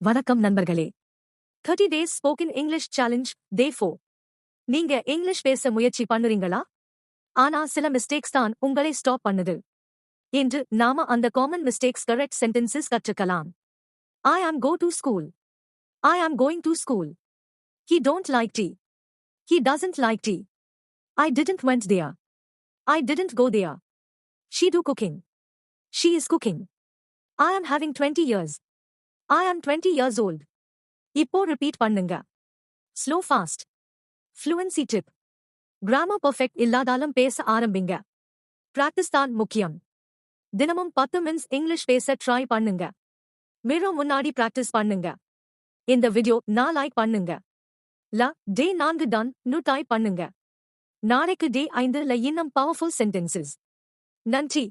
வணக்கம் நண்பர்களே. 30 days spoken English challenge டே 4. நீங்க இங்கிலீஷ் பேச முயற்சி பண்ணுறீங்களா? ஆனா சில மிஸ்டேக்ஸ் தான் உங்களை ஸ்டாப் பண்ணுது. இன்று நாம அந்த காமன் மிஸ்டேக்ஸ் கரெக்ட் சென்டென்சஸ் கற்றுக்கலாம். I am go to school. I am going to school. He don't like tea. He doesn't like tea. I didn't went there. I didn't go there. She do cooking. She is cooking. I am having 20 years. I am 20 years old. இப்போ repeat பண்ணுங்க. Slow fast. Fluency tip. Grammar perfect இல்லாதாலும் பேச ஆரம்பிங்க. Practice தான் முக்கியம். தினமும் 10 minutes English பேச try பண்ணுங்க. மிரர் முன்னாடி பிராக்டிஸ் பண்ணுங்க. இந்த வீடியோ லைக் பண்ணுங்க. டே 4 டன் டைப் பண்ணுங்க. நாளைக்கு டே 5ல இன்னும் பவர்ஃபுல் சென்டென்சஸ். நன்றி.